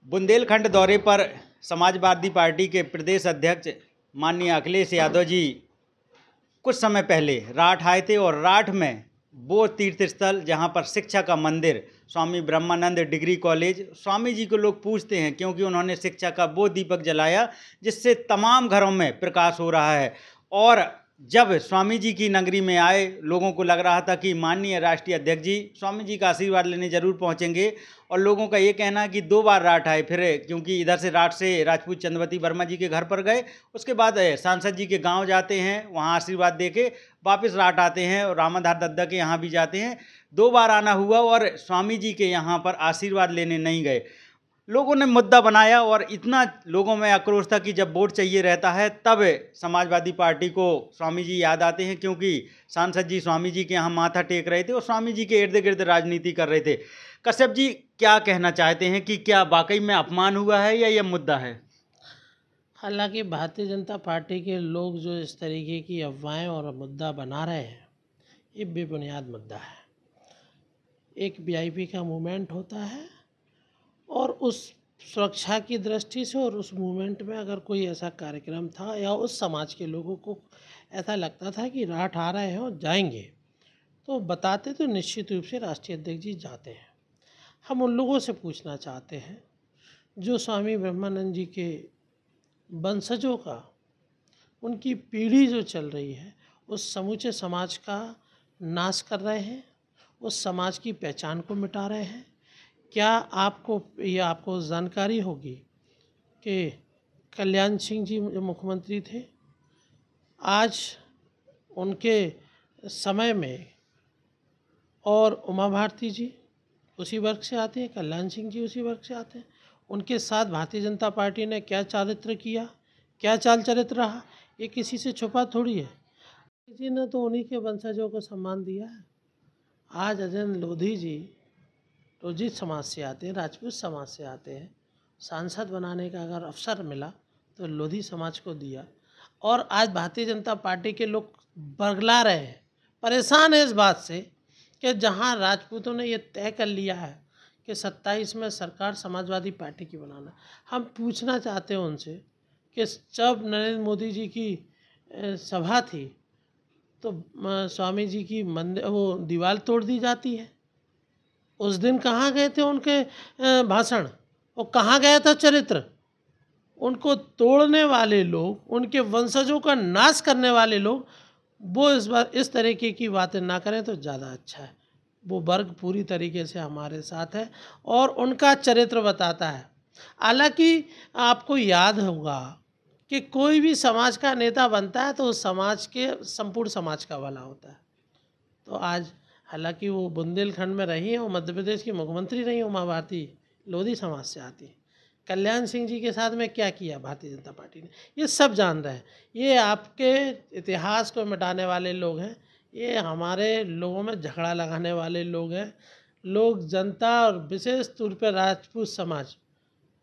बुंदेलखंड दौरे पर समाजवादी पार्टी के प्रदेश अध्यक्ष माननीय अखिलेश यादव जी कुछ समय पहले राठ आए थे और राठ में वो तीर्थ स्थल जहाँ पर शिक्षा का मंदिर स्वामी ब्रह्मानंद डिग्री कॉलेज, स्वामी जी को लोग पूछते हैं क्योंकि उन्होंने शिक्षा का वो दीपक जलाया जिससे तमाम घरों में प्रकाश हो रहा है। और जब स्वामी जी की नगरी में आए, लोगों को लग रहा था कि माननीय राष्ट्रीय अध्यक्ष जी स्वामी जी का आशीर्वाद लेने जरूर पहुंचेंगे। और लोगों का ये कहना है कि 2 बार राठ आए, फिर क्योंकि इधर से राठ से राजपूत चंद्रवती वर्मा जी के घर पर गए, उसके बाद सांसद जी के गांव जाते हैं, वहां आशीर्वाद दे के वापस राठ आते हैं और रामाधार दद्दा के यहाँ भी जाते हैं। 2 बार आना हुआ और स्वामी जी के यहाँ पर आशीर्वाद लेने नहीं गए। लोगों ने मुद्दा बनाया और इतना लोगों में आक्रोश था कि जब वोट चाहिए रहता है तब समाजवादी पार्टी को स्वामी जी याद आते हैं, क्योंकि सांसद जी स्वामी जी के यहाँ माथा टेक रहे थे और स्वामी जी के इर्द गिर्द राजनीति कर रहे थे। कश्यप जी, क्या कहना चाहते हैं कि क्या वाकई में अपमान हुआ है या यह मुद्दा है? हालांकि भारतीय जनता पार्टी के लोग जो इस तरीके की अफवाहें और मुद्दा बना रहे हैं, ये बेबुनियाद मुद्दा है। एक वीआईपी का मूवमेंट होता है और उस सुरक्षा की दृष्टि से और उस मूवमेंट में अगर कोई ऐसा कार्यक्रम था या उस समाज के लोगों को ऐसा लगता था कि राठ आ रहे हैं और जाएंगे, तो बताते तो निश्चित रूप से राष्ट्रीय अध्यक्ष जी जाते हैं। हम उन लोगों से पूछना चाहते हैं जो स्वामी ब्रह्मानंद जी के वंशजों का, उनकी पीढ़ी जो चल रही है, उस समूचे समाज का नाश कर रहे हैं, उस समाज की पहचान को मिटा रहे हैं। क्या आपको जानकारी होगी कि कल्याण सिंह जी जो मुख्यमंत्री थे, आज उनके समय में और उमा भारती जी उसी वर्ग से आते हैं, कल्याण सिंह जी उसी वर्ग से आते हैं। उनके साथ भारतीय जनता पार्टी ने क्या चारित्र किया, क्या चाल चरित्र रहा, ये किसी से छुपा थोड़ी है। किसी ने तो उन्हीं के वंशजों को सम्मान दिया है। आज अजय लोधी जी रोजित समाज से आते हैं, राजपूत समाज से आते हैं। सांसद बनाने का अगर अवसर मिला तो लोधी समाज को दिया। और आज भारतीय जनता पार्टी के लोग बरगला रहे हैं, परेशान है इस बात से कि जहां राजपूतों ने ये तय कर लिया है कि 27 में सरकार समाजवादी पार्टी की बनाना। हम पूछना चाहते हैं उनसे कि जब नरेंद्र मोदी जी की सभा थी तो स्वामी जी की मंदिर वो दीवार तोड़ दी जाती है। उस दिन कहाँ गए थे उनके भाषण, वो कहाँ गया था चरित्र? उनको तोड़ने वाले लोग, उनके वंशजों का नाश करने वाले लोग, वो इस बार इस तरीके की बातें ना करें तो ज़्यादा अच्छा है। वो वर्ग पूरी तरीके से हमारे साथ है और उनका चरित्र बताता है। हालांकि आपको याद होगा कि कोई भी समाज का नेता बनता है तो उस समाज के संपूर्ण समाज का भला होता है। तो आज हालांकि वो बुंदेलखंड में रही हैं और मध्य प्रदेश की मुख्यमंत्री रही उमा भारती, लोधी समाज से आती हैं। कल्याण सिंह जी के साथ में क्या किया भारतीय जनता पार्टी ने, ये सब जान रहे हैं। ये आपके इतिहास को मिटाने वाले लोग हैं, ये हमारे लोगों में झगड़ा लगाने वाले लोग हैं। लोग, जनता और विशेष तौर पर राजपूत समाज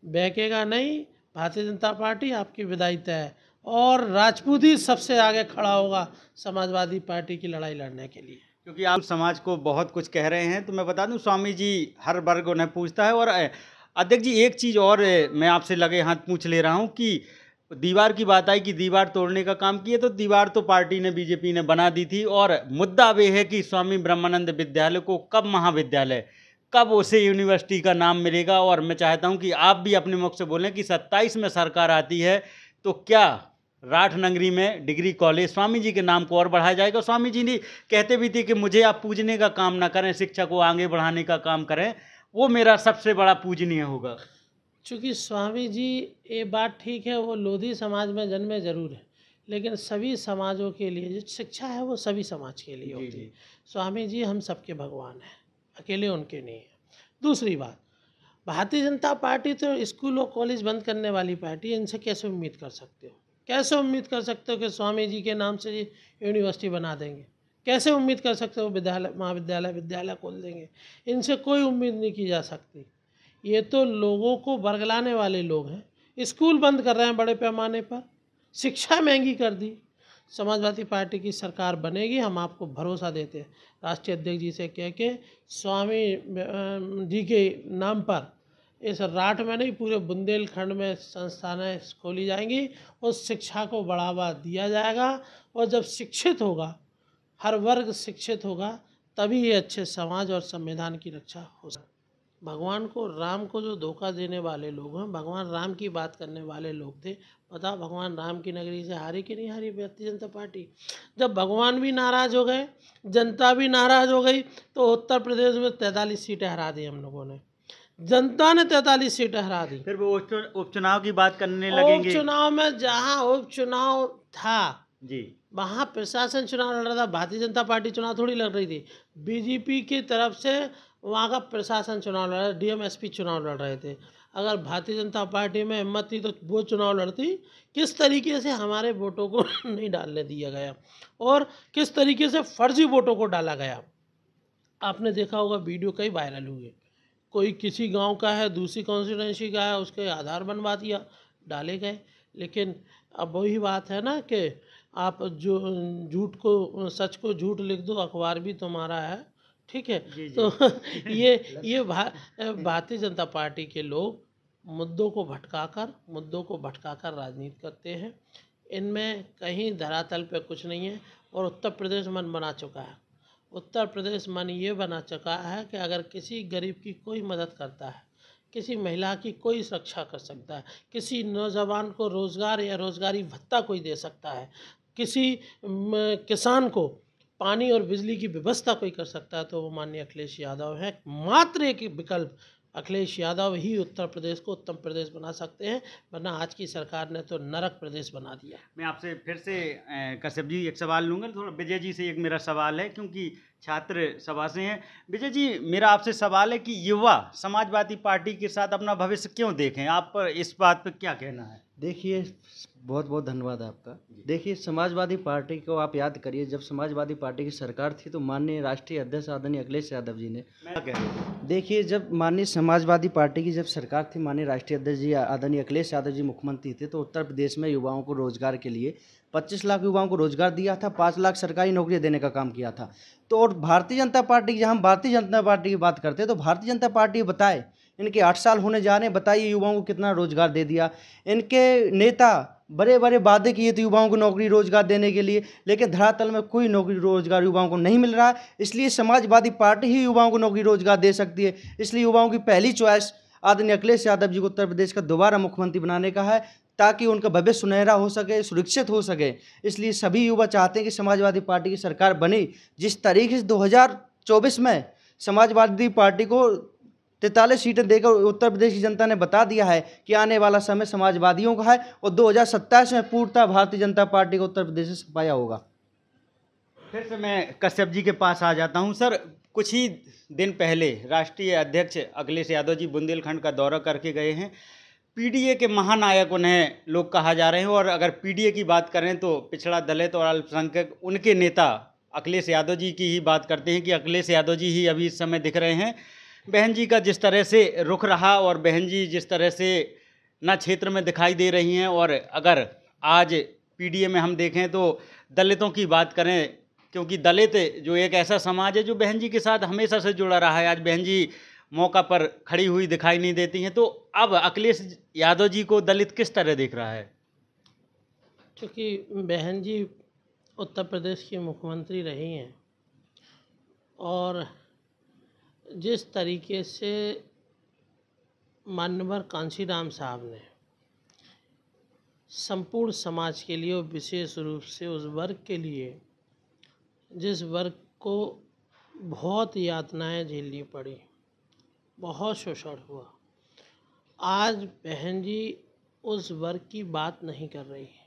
बहकेगा नहीं। भारतीय जनता पार्टी आपकी विदाई तय है और राजपूत ही सबसे आगे खड़ा होगा समाजवादी पार्टी की लड़ाई लड़ने के लिए। क्योंकि आप समाज को बहुत कुछ कह रहे हैं तो मैं बता दूं, स्वामी जी हर वर्ग उन्हें पूछता है। और अध्यक्ष जी, एक चीज़ और मैं आपसे लगे हाथ पूछ ले रहा हूं कि दीवार की बात आई कि दीवार तोड़ने का काम किए, तो दीवार तो पार्टी ने, बीजेपी ने बना दी थी। और मुद्दा अब है कि स्वामी ब्रह्मानंद विद्यालय को कब महाविद्यालय, कब उसे यूनिवर्सिटी का नाम मिलेगा। और मैं चाहता हूं कि आप भी अपने मुख से बोलें कि 27 में सरकार आती है तो क्या राठ नगरी में डिग्री कॉलेज स्वामी जी के नाम को और बढ़ाया जाएगा? स्वामी जी ने कहते भी थे कि मुझे आप पूजने का काम ना करें, शिक्षा को आगे बढ़ाने का काम करें, वो मेरा सबसे बड़ा पूजनीय होगा। चूँकि स्वामी जी, ये बात ठीक है, वो लोधी समाज में जन्मे जरूर है, लेकिन सभी समाजों के लिए जो शिक्षा है वो सभी समाज के लिए होती है। स्वामी जी हम सबके भगवान हैं, अकेले उनके नहीं है। दूसरी बात, भारतीय जनता पार्टी तो स्कूल और कॉलेज बंद करने वाली पार्टी है। इनसे कैसे उम्मीद कर सकते हो, कैसे उम्मीद कर सकते हो कि स्वामी जी के नाम से यूनिवर्सिटी बना देंगे? कैसे उम्मीद कर सकते हो विद्यालय, महाविद्यालय, विद्यालय खोल देंगे? इनसे कोई उम्मीद नहीं की जा सकती। ये तो लोगों को बरगलाने वाले लोग हैं। स्कूल बंद कर रहे हैं बड़े पैमाने पर, शिक्षा महंगी कर दी। समाजवादी पार्टी की सरकार बनेगी, हम आपको भरोसा देते हैं। राष्ट्रीय अध्यक्ष जी से कह के स्वामी जी के नाम पर इस राठ में नहीं, पूरे बुंदेलखंड में संस्थानें खोली जाएंगी और शिक्षा को बढ़ावा दिया जाएगा। और जब शिक्षित होगा, हर वर्ग शिक्षित होगा, तभी ये अच्छे समाज और संविधान की रक्षा हो सकती है। भगवान को, राम को जो धोखा देने वाले लोग हैं, भगवान राम की बात करने वाले लोग थे। पता भगवान राम की नगरी से हारी कि नहीं हारी भारतीय जनता पार्टी? जब भगवान भी नाराज़ हो गए, जनता भी नाराज़ हो गई, तो उत्तर प्रदेश में 43 सीटें हरा दी हम लोगों ने। जनता ने 43 सीटें हरा दी। फिर वो उपचुनाव की बात करने लगेंगे। उपचुनाव में जहाँ उपचुनाव था जी, वहाँ प्रशासन चुनाव लड़ रहा था, भारतीय जनता पार्टी चुनाव थोड़ी लड़ रही थी। बीजेपी की तरफ से वहाँ का प्रशासन चुनाव लड़ रहा था, डीएम-एसपी चुनाव लड़ रहे थे। अगर भारतीय जनता पार्टी में हिम्मत थी तो वो चुनाव लड़ती। किस तरीके से हमारे वोटों को नहीं डालने दिया गया और किस तरीके से फर्जी वोटों को डाला गया। आपने देखा होगा, वीडियो कई वायरल हुए। कोई किसी गांव का है, दूसरी कॉन्स्टिट्यूंसी का है, उसके आधार बनवा दिया, डाले गए। लेकिन अब वही बात है ना कि आप जो झूठ को, सच को झूठ लिख दो, अखबार भी तुम्हारा है, ठीक है। जी, जी। तो ये भारतीय जनता पार्टी के लोग मुद्दों को भटकाकर राजनीति करते हैं। इनमें कहीं धरातल पे कुछ नहीं है। और उत्तर प्रदेश मन बना चुका है। उत्तर प्रदेश मन ये बना चुका है कि अगर किसी गरीब की कोई मदद करता है, किसी महिला की कोई सुरक्षा कर सकता है, किसी नौजवान को रोज़गार या रोज़गारी भत्ता कोई दे सकता है, किसी किसान को पानी और बिजली की व्यवस्था कोई कर सकता है, तो वो माननीय अखिलेश यादव है। मात्र एक विकल्प, अखिलेश यादव ही उत्तर प्रदेश को उत्तम प्रदेश बना सकते हैं, वरना आज की सरकार ने तो नरक प्रदेश बना दिया। मैं आपसे फिर से कश्यप जी एक सवाल लूँगा। थोड़ा विजय जी से एक मेरा सवाल है, क्योंकि छात्र सभा से हैं। विजय जी, मेरा आपसे सवाल है कि युवा समाजवादी पार्टी के साथ अपना भविष्य क्यों देखें? आप पर इस बात पर क्या कहना है? देखिए, बहुत बहुत धन्यवाद आपका। देखिए, समाजवादी पार्टी को आप याद करिए, जब समाजवादी पार्टी की सरकार थी तो माननीय राष्ट्रीय अध्यक्ष आदरणीय अखिलेश यादव जी ने, मैं कह रहा हूँ, देखिए जब माननीय समाजवादी पार्टी की जब सरकार थी, माननीय राष्ट्रीय अध्यक्ष जी आदरणीय अखिलेश यादव जी मुख्यमंत्री थे, तो उत्तर प्रदेश में युवाओं को रोजगार के लिए 25 लाख युवाओं को रोजगार दिया था, 5 लाख सरकारी नौकरियां देने का काम किया था। तो और भारतीय जनता पार्टी, जहाँ हम भारतीय जनता पार्टी की बात करते हैं, तो भारतीय जनता पार्टी बताए, इनके 8 साल होने जा रहे हैं, बताइए युवाओं को कितना रोजगार दे दिया। इनके नेता बड़े बड़े वादे किए थे युवाओं को नौकरी रोजगार देने के लिए, लेकिन धरातल में कोई नौकरी रोजगार युवाओं को नहीं मिल रहा है। इसलिए समाजवादी पार्टी ही युवाओं को नौकरी रोजगार दे सकती है। इसलिए युवाओं की पहली चॉइस आदरणीय अखिलेश यादव जी को उत्तर प्रदेश का दोबारा मुख्यमंत्री बनाने का है, ताकि उनका भविष्य सुनहरा हो सके, सुरक्षित हो सके। इसलिए सभी युवा चाहते हैं कि समाजवादी पार्टी की सरकार बने। जिस तरीके से 2024 में समाजवादी पार्टी को 43 सीटें देकर उत्तर प्रदेश की जनता ने बता दिया है कि आने वाला समय समाजवादियों का है, और 2027 में पूर्णतः भारतीय जनता पार्टी को उत्तर प्रदेश से सफाया होगा। फिर से मैं कश्यप जी के पास आ जाता हूं। सर, कुछ ही दिन पहले राष्ट्रीय अध्यक्ष अखिलेश यादव जी बुंदेलखंड का दौरा करके गए हैं। पीडीए के महानायक उन्हें लोग कहा जा रहे हैं, और अगर पीडीए की बात करें तो पिछड़ा, दलित और अल्पसंख्यक उनके नेता अखिलेश यादव जी की ही बात करते हैं कि अखिलेश यादव जी ही अभी इस समय दिख रहे हैं। बहन जी का जिस तरह से रुख रहा, और बहन जी जिस तरह से न क्षेत्र में दिखाई दे रही हैं, और अगर आज पीडीए में हम देखें तो दलितों की बात करें, क्योंकि दलित जो एक ऐसा समाज है जो बहन जी के साथ हमेशा से जुड़ा रहा है, आज बहन जी मौका पर खड़ी हुई दिखाई नहीं देती हैं। तो अब अखिलेश यादव जी को दलित किस तरह देख रहा है? क्योंकि बहन जी उत्तर प्रदेश की मुख्यमंत्री रही हैं, और जिस तरीके से मान्यवर कांशीराम साहब ने संपूर्ण समाज के लिए और विशेष रूप से उस वर्ग के लिए, जिस वर्ग को बहुत यातनाएं झेलनी पड़ी, बहुत शोषण हुआ, आज बहन जी उस वर्ग की बात नहीं कर रही है।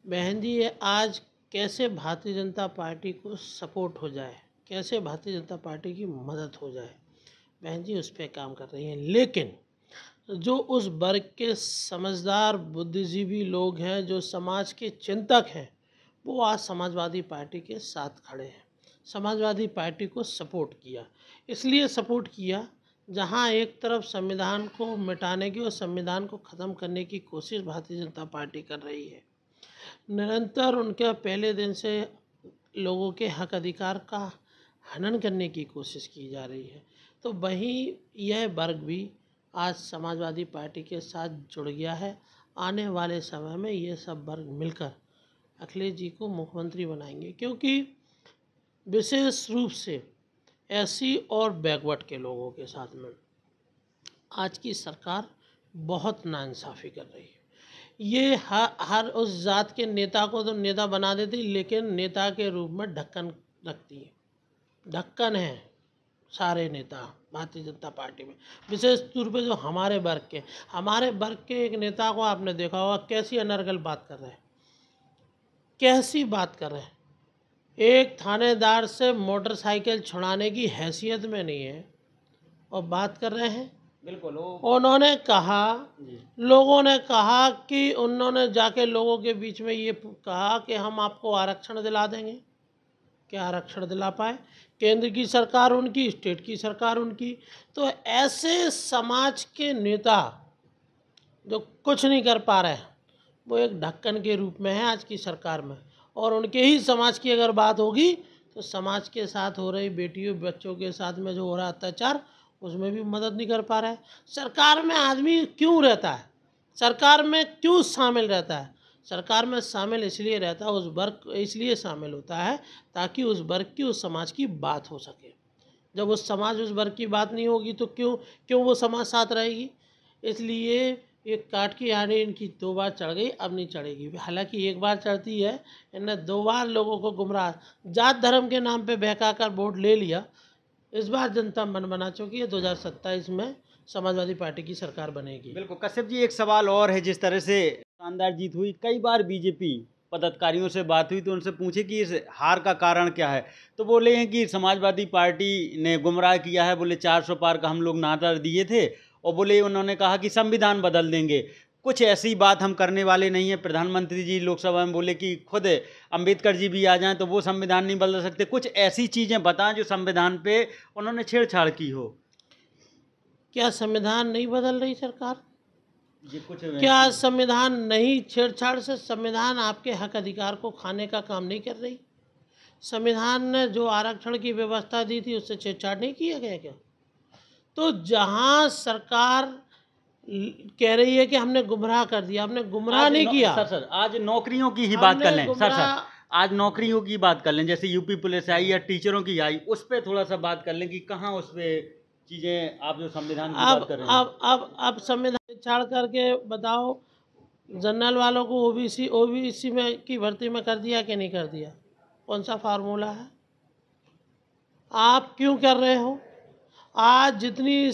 बहन जी आज कैसे भारतीय जनता पार्टी को सपोर्ट हो जाए, कैसे भारतीय जनता पार्टी की मदद हो जाए, बहन जी उस पर काम कर रही हैं। लेकिन जो उस वर्ग के समझदार बुद्धिजीवी लोग हैं, जो समाज के चिंतक हैं, वो आज समाजवादी पार्टी के साथ खड़े हैं, समाजवादी पार्टी को सपोर्ट किया। इसलिए सपोर्ट किया, जहां एक तरफ संविधान को मिटाने की और संविधान को ख़त्म करने की कोशिश भारतीय जनता पार्टी कर रही है, निरंतर उनके पहले दिन से लोगों के हक अधिकार का हनन करने की कोशिश की जा रही है, तो वहीं यह वर्ग भी आज समाजवादी पार्टी के साथ जुड़ गया है। आने वाले समय में ये सब वर्ग मिलकर अखिलेश जी को मुख्यमंत्री बनाएंगे, क्योंकि विशेष रूप से एससी और बैकवर्ड के लोगों के साथ में आज की सरकार बहुत नाइंसाफ़ी कर रही है। ये हर उस जात के नेता को तो नेता बना देती, लेकिन नेता के रूप में ढक्कन रखती है। ढक्कन है सारे नेता भारतीय जनता पार्टी में, विशेष तौर पे जो हमारे वर्ग के एक नेता को आपने देखा होगा कैसी अनर्गल बात कर रहे हैं, कैसी बात कर रहे हैं। एक थानेदार से मोटरसाइकिल छुड़ाने की हैसियत में नहीं है और बात कर रहे हैं। बिल्कुल। उन्होंने कहा, लोगों ने कहा कि उन्होंने जाके लोगों के बीच में ये कहा कि हम आपको आरक्षण दिला देंगे। क्या आरक्षण दिला पाए? केंद्र की सरकार उनकी, स्टेट की सरकार उनकी। तो ऐसे समाज के नेता जो कुछ नहीं कर पा रहे, वो एक ढक्कन के रूप में है आज की सरकार में। और उनके ही समाज की अगर बात होगी तो समाज के साथ हो रही बेटियों बच्चों के साथ में जो हो रहा अत्याचार, उसमें भी मदद नहीं कर पा रहा है। सरकार में आदमी क्यों रहता है? सरकार में क्यों शामिल रहता है? सरकार में शामिल इसलिए रहता है, उस वर्ग इसलिए शामिल होता है ताकि उस वर्ग की, उस समाज की बात हो सके। जब उस वर्ग की बात नहीं होगी तो क्यों वो समाज साथ रहेगी? इसलिए ये काट की आड़ी इनकी 2 बार चढ़ गई, अब नहीं चढ़ेगी। हालांकि 1 बार चढ़ती है, इन्हें 2 बार लोगों को गुमराह जात धर्म के नाम पे बहकाकर वोट ले लिया। इस बार जनता मन बना चुकी है, 2027 में समाजवादी पार्टी की सरकार बनेगी। बिल्कुल। कश्यप जी, एक सवाल और है। जिस तरह से शानदार जीत हुई, कई बार बीजेपी पदाधिकारियों से बात हुई तो उनसे पूछे कि इस हार का कारण क्या है, तो बोले हैं कि समाजवादी पार्टी ने गुमराह किया है। बोले 400 पार का हम लोग नारा दिए थे, और बोले उन्होंने कहा कि संविधान बदल देंगे। कुछ ऐसी बात हम करने वाले नहीं हैं। प्रधानमंत्री जी लोकसभा में बोले कि खुद अंबेडकर जी भी आ जाएं तो वो संविधान नहीं बदल सकते। कुछ ऐसी चीज़ें बताएं जो संविधान पे उन्होंने छेड़छाड़ की हो। क्या संविधान नहीं बदल रही सरकार? ये कुछ क्या संविधान नहीं, छेड़छाड़ से संविधान आपके हक अधिकार को खाने का काम नहीं कर रही? संविधान ने जो आरक्षण की व्यवस्था दी थी उससे छेड़छाड़ नहीं किया गया क्या? तो जहां सरकार कह रही है कि हमने गुमराह कर दिया, हमने गुमराह नहीं किया। सर आज नौकरियों की ही बात कर लें। सर आज नौकरियों की बात कर लें, जैसे यूपी पुलिस आई या टीचरों की आई, उस पर थोड़ा सा बात कर लें कि कहाँ उस पर चीज़ें आप जो संविधान की बात कर रहे हैं। अब संविधान छाड़ करके बताओ, जनरल वालों को ओबीसी में की भर्ती में कर दिया कि नहीं कर दिया? कौन सा फार्मूला है? आप क्यों कर रहे हो? आज जितनी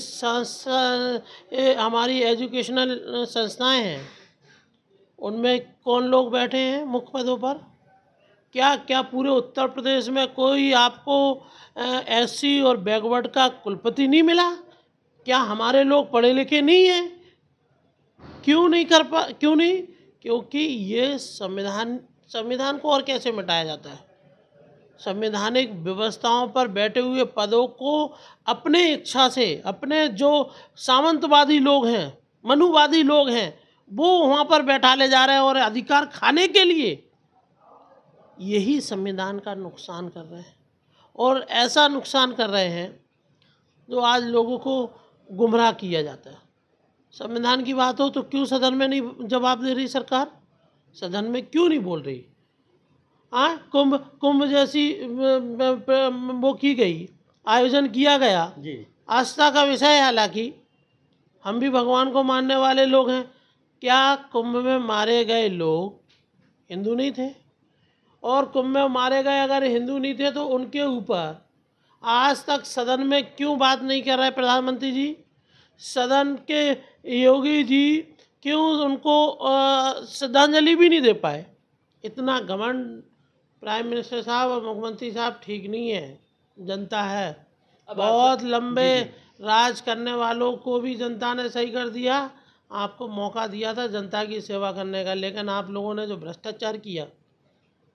हमारी एजुकेशनल संस्थाएं हैं, उनमें कौन लोग बैठे हैं मुख्य पदों पर? क्या पूरे उत्तर प्रदेश में कोई आपको एससी और बैकवर्ड का कुलपति नहीं मिला? क्या हमारे लोग पढ़े लिखे नहीं हैं? क्यों नहीं? क्योंकि ये संविधान को और कैसे मिटाया जाता है? संवैधानिक व्यवस्थाओं पर बैठे हुए पदों को अपने इच्छा से, अपने जो सामंतवादी लोग हैं, मनुवादी लोग हैं, वो वहाँ पर बैठा ले जा रहे हैं और अधिकार खाने के लिए यही संविधान का नुकसान कर रहे हैं। और ऐसा नुकसान कर रहे हैं जो आज लोगों को गुमराह किया जाता है। संविधान की बात हो तो क्यों सदन में नहीं जवाब दे रही सरकार? सदन में क्यों नहीं बोल रही? कुंभ जैसी वो की गई, आयोजन किया गया जी। आस्था का विषय है। हालांकि हम भी भगवान को मानने वाले लोग हैं। क्या कुंभ में मारे गए लोग हिंदू नहीं थे? और कुंभ में मारे गए अगर हिंदू नहीं थे तो उनके ऊपर आज तक सदन में क्यों बात नहीं कर रहे प्रधानमंत्री जी? सदन के योगी जी क्यों उनको श्रद्धांजलि भी नहीं दे पाए? इतना घमंड प्राइम मिनिस्टर साहब और मुख्यमंत्री साहब ठीक नहीं है। जनता है, बहुत लंबे राज करने वालों को भी जनता ने सही कर दिया। आपको मौका दिया था जनता की सेवा करने का, लेकिन आप लोगों ने जो भ्रष्टाचार किया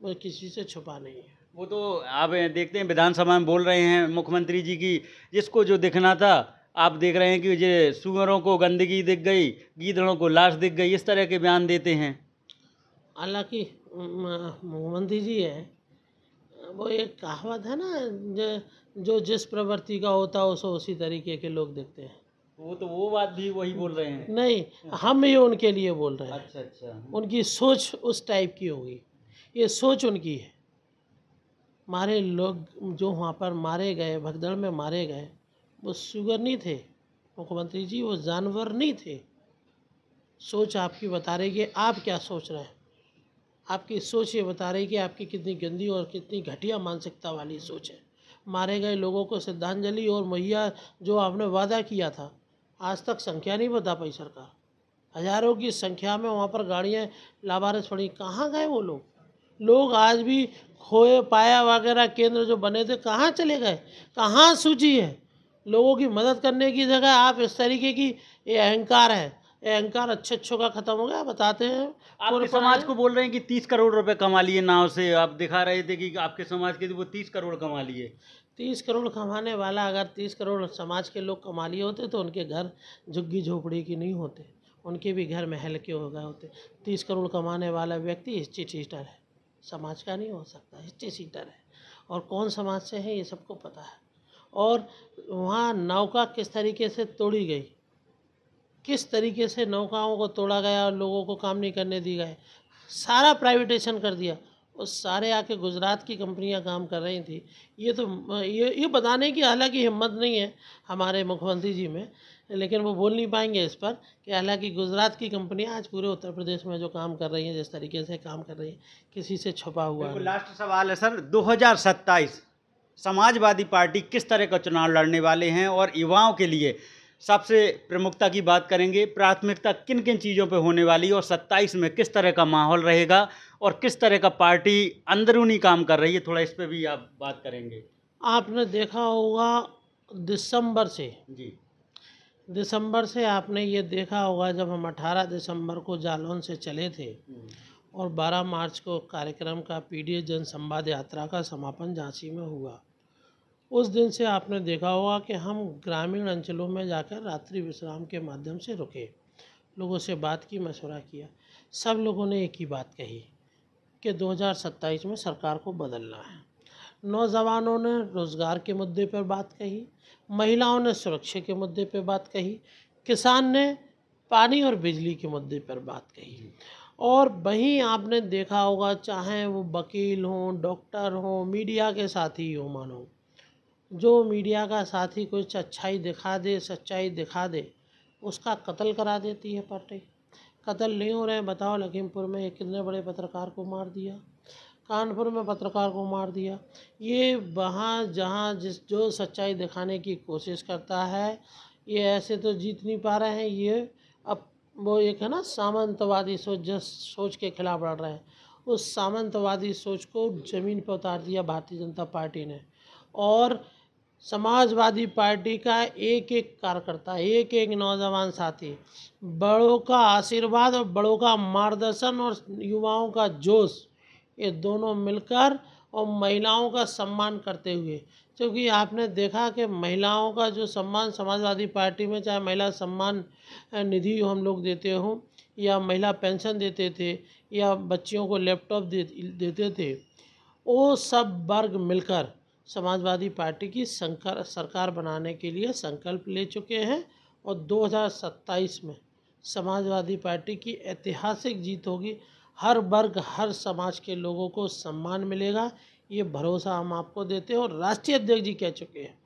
वो किसी से छुपा नहीं है। वो तो आप देखते हैं विधानसभा में बोल रहे हैं मुख्यमंत्री जी की, जिसको जो दिखना था आप देख रहे हैं कि ये सुअरों को गंदगी दिख गई, गीदड़ों को लाश दिख गई, इस तरह के बयान देते हैं। हालांकि मुख्यमंत्री जी है, वो एक कहावत है ना, जो जिस प्रवृत्ति का होता है उसको उसी तरीके के लोग देखते हैं। वो बात भी वही बोल रहे हैं। नहीं, हम ये उनके लिए बोल रहे हैं। अच्छा अच्छा। उनकी सोच उस टाइप की होगी, ये सोच उनकी है। मारे लोग जो वहाँ पर मारे गए, भगदड़ में मारे गए, वो शुगर नहीं थे मुख्यमंत्री जी, वो जानवर नहीं थे। सोच आपकी बता रही कि आप क्या सोच रहे हैं। आपकी सोच ये बता रही कि आपकी कितनी गंदी और कितनी घटिया मानसिकता वाली सोच है। मारे गए लोगों को श्रद्धांजलि और मुहैया जो आपने वादा किया था, आज तक संख्या नहीं बता पाई सरकार। हजारों की संख्या में वहाँ पर गाड़ियाँ लावारिस पड़ी, कहाँ गए वो लोग? लोग आज भी खोए पाया वगैरह केंद्र जो बने थे कहाँ चले गए? कहाँ सूची है? लोगों की मदद करने की जगह आप इस तरीके की, ये अहंकार है, ये अहंकार अच्छों का ख़त्म हो गया। बताते हैं आपके समाज को बोल रहे हैं कि 30 करोड़ रुपए कमा लिए नाव से, आप दिखा रहे थे कि आपके समाज के वो 30 करोड़ कमा लिए। 30 करोड़ कमाने वाला, अगर 30 करोड़ समाज के लोग कमा लिए होते तो उनके घर झुग्गी झोपड़ी की नहीं होते, उनके भी घर महल के हो गए होते। 30 करोड़ कमाने वाला व्यक्ति हिस्ट्री शीटर है, समाज का नहीं हो सकता, हिस्ट्री शीटर है। और कौन समाज से है ये सबको पता है। और वहाँ नौका किस तरीके से तोड़ी गई, किस तरीके से नौकाओं को तोड़ा गया और लोगों को काम नहीं करने दी गए, सारा प्राइवेटेशन कर दिया। उस सारे आके गुजरात की कंपनियां काम कर रही थी। ये तो ये बताने की हालांकि हिम्मत नहीं है हमारे मुख्यमंत्री जी में, लेकिन वो बोल नहीं पाएंगे इस पर कि हालांकि गुजरात की कंपनियां आज पूरे उत्तर प्रदेश में जो काम कर रही हैं, जिस तरीके से काम कर रही हैं, किसी से छुपा हुआ नहीं। लास्ट सवाल है सर, 2027 समाजवादी पार्टी किस तरह का चुनाव लड़ने वाले हैं और युवाओं के लिए सबसे प्रमुखता की बात करेंगे, प्राथमिकता किन किन चीज़ों पे होने वाली है और 27 में किस तरह का माहौल रहेगा और किस तरह का पार्टी अंदरूनी काम कर रही है, थोड़ा इस पे भी आप बात करेंगे। आपने देखा होगा दिसंबर से आपने ये देखा होगा, जब हम 18 दिसंबर को जालौन से चले थे और 12 मार्च को कार्यक्रम का पीडीए जन संवाद यात्रा का समापन झांसी में हुआ। उस दिन से आपने देखा होगा कि हम ग्रामीण अंचलों में जाकर रात्रि विश्राम के माध्यम से रुके, लोगों से बात की, मशवरा किया। सब लोगों ने एक ही बात कही कि 2027 में सरकार को बदलना है। नौजवानों ने रोज़गार के मुद्दे पर बात कही, महिलाओं ने सुरक्षा के मुद्दे पर बात कही, किसान ने पानी और बिजली के मुद्दे पर बात कही। और वहीं आपने देखा होगा, चाहे वो वकील हों, डॉक्टर हों, मीडिया के साथी हो, मानो जो मीडिया का साथी कुछ अच्छाई दिखा दे, सच्चाई दिखा दे, उसका कत्ल करा देती है पार्टी। कत्ल नहीं हो रहे हैं, बताओ। लखीमपुर में कितने बड़े पत्रकार को मार दिया, कानपुर में पत्रकार को मार दिया। ये वहाँ जहाँ जो सच्चाई दिखाने की कोशिश करता है, ये ऐसे तो जीत नहीं पा रहे हैं। ये अब वो एक है ना सामंतवादी सोच, जिस सोच के खिलाफ लड़ रहे हैं, उस सामंतवादी सोच को ज़मीन पर उतार दिया भारतीय जनता पार्टी ने। और समाजवादी पार्टी का एक एक कार्यकर्ता, एक एक नौजवान साथी, बड़ों का आशीर्वाद और बड़ों का मार्गदर्शन और युवाओं का जोश, ये दोनों मिलकर और महिलाओं का सम्मान करते हुए, क्योंकि आपने देखा कि महिलाओं का जो सम्मान समाजवादी पार्टी में, चाहे महिला सम्मान निधि हम लोग देते हों या महिला पेंशन देते थे या बच्चियों को लैपटॉप देते थे, वो सब वर्ग मिलकर समाजवादी पार्टी की सरकार बनाने के लिए संकल्प ले चुके हैं। और 2027 में समाजवादी पार्टी की ऐतिहासिक जीत होगी। हर वर्ग, हर समाज के लोगों को सम्मान मिलेगा, ये भरोसा हम आपको देते हैं। और राष्ट्रीय अध्यक्ष जी कह चुके हैं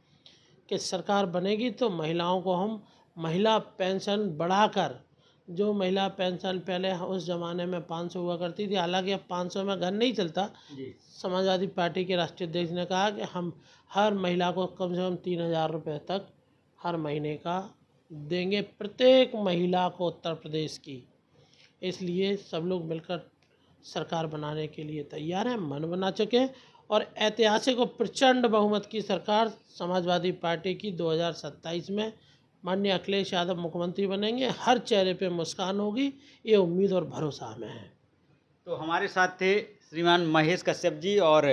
कि सरकार बनेगी तो महिलाओं को हम महिला पेंशन बढ़ाकर, जो महिला पेंशन पहले उस ज़माने में 500 हुआ करती थी, हालांकि अब 500 में घर नहीं चलता, समाजवादी पार्टी के राष्ट्रीय अध्यक्ष ने कहा कि हम हर महिला को कम से कम 3000 रुपये तक हर महीने का देंगे, प्रत्येक महिला को उत्तर प्रदेश की। इसलिए सब लोग मिलकर सरकार बनाने के लिए तैयार हैं, मन बना चुके हैं। और ऐतिहासिक और प्रचंड बहुमत की सरकार समाजवादी पार्टी की 2027 में माननीय अखिलेश यादव मुख्यमंत्री बनेंगे। हर चेहरे पे मुस्कान होगी, ये उम्मीद और भरोसा हमें है। तो हमारे साथ थे श्रीमान महेश कश्यप जी और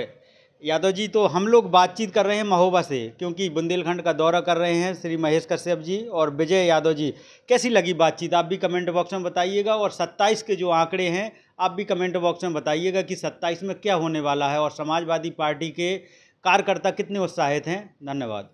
यादव जी। तो हम लोग बातचीत कर रहे हैं महोबा से, क्योंकि बुंदेलखंड का दौरा कर रहे हैं श्री महेश कश्यप जी और विजय यादव जी। कैसी लगी बातचीत, आप भी कमेंट बॉक्स में बताइएगा। और 27 के जो आंकड़े हैं, आप भी कमेंट बॉक्स में बताइएगा कि 27 में क्या होने वाला है और समाजवादी पार्टी के कार्यकर्ता कितने उत्साहित हैं। धन्यवाद।